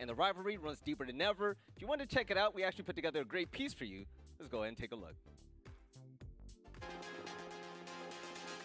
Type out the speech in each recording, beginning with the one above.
and the rivalry runs deeper than ever. If you want to check it out, we actually put together a great piece for you. Let's go ahead and take a look.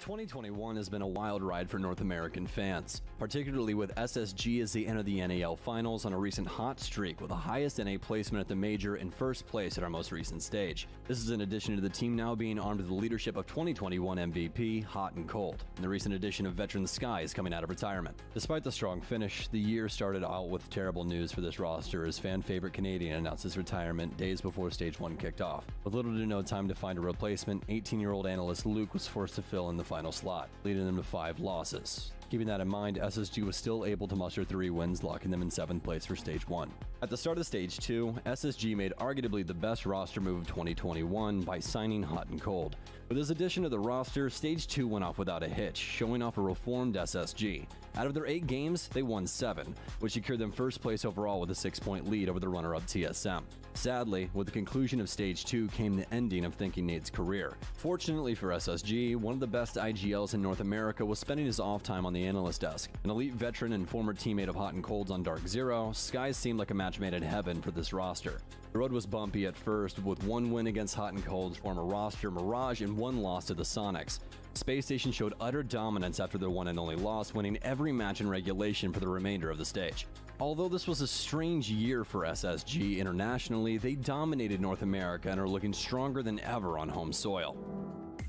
2021 has been a wild ride for North American fans, particularly with SSG as they enter the NAL finals on a recent hot streak with the highest NA placement at the major in first place at our most recent stage. This is in addition to the team now being armed with the leadership of 2021 MVP Hot and Cold, and the recent addition of veteran Skies coming out of retirement. Despite the strong finish, the year started out with terrible news for this roster as fan favorite Canadian announced his retirement days before Stage 1 kicked off. With little to no time to find a replacement, 18-year-old analyst Luke was forced to fill in the final slot, leading them to 5 losses. Keeping that in mind, SSG was still able to muster 3 wins, locking them in 7th place for Stage 1. At the start of Stage 2, SSG made arguably the best roster move of 2021 by signing Hot and Cold. With his addition to the roster, Stage 2 went off without a hitch, showing off a reformed SSG. Out of their 8 games, they won 7, which secured them first place overall with a 6-point lead over the runner-up TSM. Sadly, with the conclusion of Stage 2 came the ending of Thinking Nate's career. Fortunately for SSG, one of the best IGLs in North America was spending his off time on the analyst desk. An elite veteran and former teammate of Hot and Cold's on DarkZero, Skies seemed like a match made in heaven for this roster. The road was bumpy at first, with 1 win against Hot and Cold's former roster, Mirage, and 1 loss to the Sonics. Space Station showed utter dominance after their one and only loss, winning every match in regulation for the remainder of the stage. Although this was a strange year for SSG internationally, they dominated North America and are looking stronger than ever on home soil.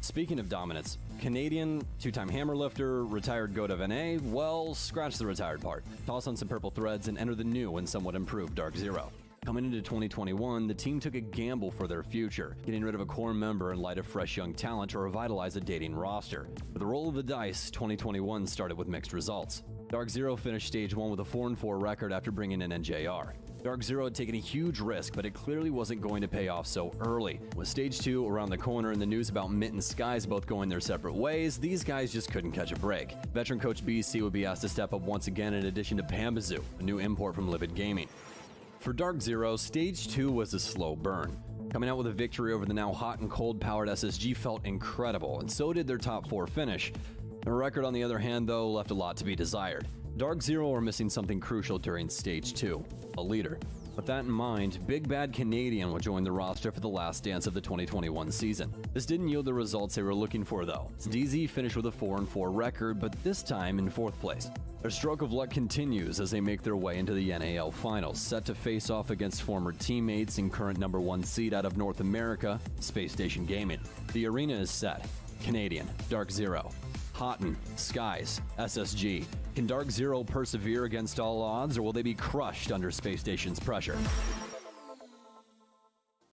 Speaking of dominance, Canadian, 2-time hammer lifter, retired GOAT of NA, well, scratch the retired part. Toss on some purple threads and enter the new and somewhat improved DarkZero. Coming into 2021, the team took a gamble for their future, getting rid of a core member in light of fresh young talent to revitalize a dating roster. With the roll of the dice, 2021 started with mixed results. DarkZero finished Stage 1 with a 4-4 record after bringing in NJR. DarkZero had taken a huge risk, but it clearly wasn't going to pay off so early. With Stage 2 around the corner and the news about Mint and Skies both going their separate ways, these guys just couldn't catch a break. Veteran coach BC would be asked to step up once again in addition to Pambazoo, a new import from Livid Gaming. For DarkZero, Stage 2 was a slow burn. Coming out with a victory over the now Hot and Cold powered SSG felt incredible, and so did their top 4 finish. Their record, on the other hand, though, left a lot to be desired. DarkZero were missing something crucial during Stage 2, a leader. With that in mind, Big Bad Canadian would join the roster for the last dance of the 2021 season. This didn't yield the results they were looking for, though. DZ finished with a 4-4 record, but this time in 4th place. Their stroke of luck continues as they make their way into the NAL finals, set to face off against former teammates and current #1 seed out of North America, SpaceStationGaming. The arena is set. Canadian, DarkZero, Hotten, Skies, SSG. Can DarkZero persevere against all odds, or will they be crushed under Space Station's pressure?